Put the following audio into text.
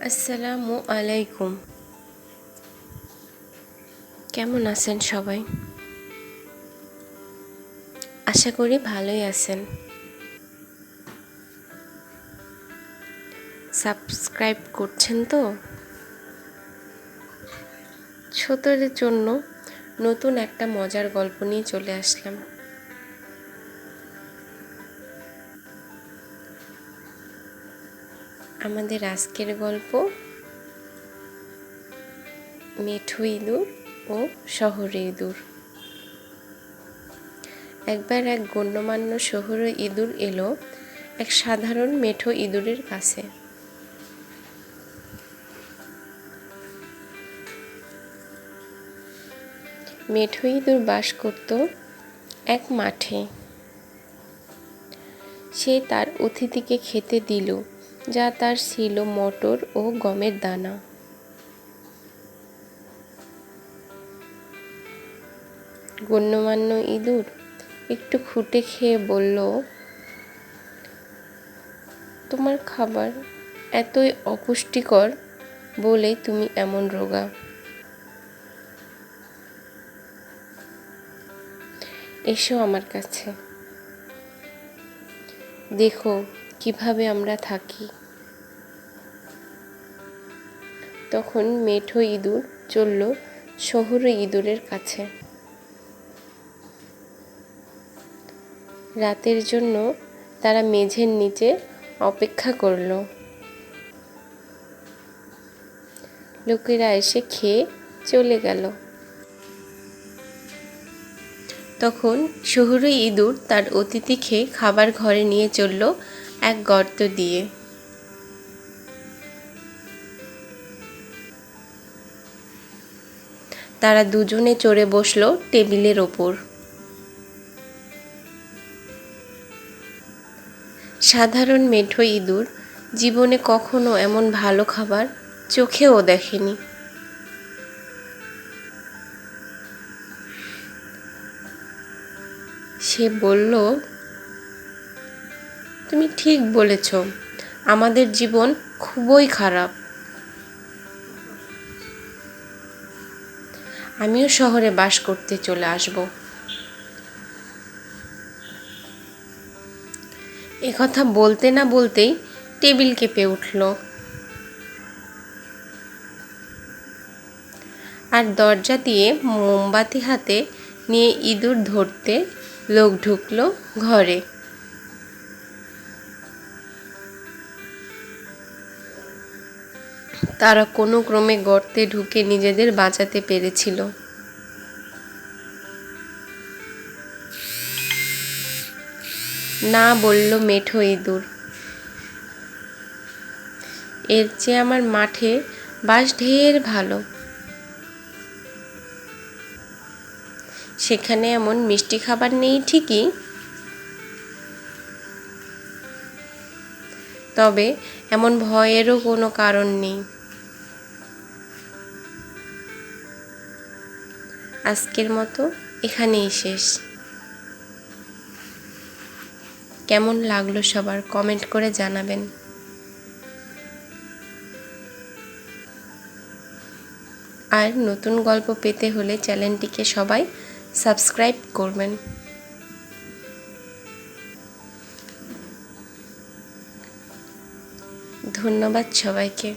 আসসালামু আলাইকুম। কেমন আছেন সবাই? আশা করি ভালোই আছেন। সাবস্ক্রাইব করছেন তো? ছোটদের জন্য নতুন একটা মজার গল্প নিয়ে চলে আসলাম। আমাদের আজকের গল্প মেঠো ইঁদুর ও শহরে ইঁদুর। একবার এক গণ্যমান্য শহুরে ইঁদুর এলো এক সাধারণ মেঠো ইঁদুরের কাছে। মেঠো ইঁদুর বাস করত এক মাঠে। সে তার অতিথিকে খেতে দিল, যা তার ছিল মটর ও গমের দানা। গণ্যমান্য ইঁদুর একটু খুঁটে খেয়ে বলল, তোমার খাবার এতই অপুষ্টিকর বলেই তুমি এমন রোগা। এসো আমার কাছে, দেখো কিভাবে আমরা থাকি। তখন মেঠো ইঁদুর চলল শহুরে ইঁদুরের কাছে। রাতের জন্য তারা মেঝের নিচে অপেক্ষা করল। লোকেরা এসে খেয়ে চলে গেল। তখন শহুরে ইঁদুর তার অতিথি খেয়ে খাবার ঘরে নিয়ে চলল এক গর্ত দিয়ে। তারা দুজনে চড়ে বসল টেবিলের ওপর। সাধারণ মেঠো ইঁদুর জীবনে কখনো এমন ভালো খাবার চোখেও দেখেনি। সে বলল, তুমি ঠিক বলেছ, আমাদের জীবন খুবই খারাপ। আমিও শহরে বাস করতে চলে আসব। একথা বলতে না বলতেই টেবিল কেঁপে উঠল। আর দরজা দিয়ে মোমবাতি হাতে নিয়ে ইঁদুর ধরতে লোক ঢুকলো ঘরে। তারা কোনো ক্রমে গর্তে ঢুকে নিজেদের বাঁচাতে পেরেছিল। না, বলল মেঠো ইঁদুর, এর চেয়ে আমার মাঠে বাস ঢের ভালো। সেখানে এমন মিষ্টি খাবার নেই ঠিকই, তবে এমন ভয়েরও কোনো কারণ নেই। আজকের মতো এখানেই শেষ। কেমন লাগলো সবার কমেন্ট করে জানাবেন। আর নতুন গল্প পেতে হলে চ্যানেলটিকে সবাই সাবস্ক্রাইব করবেন। ধন্যবাদ সবাইকে।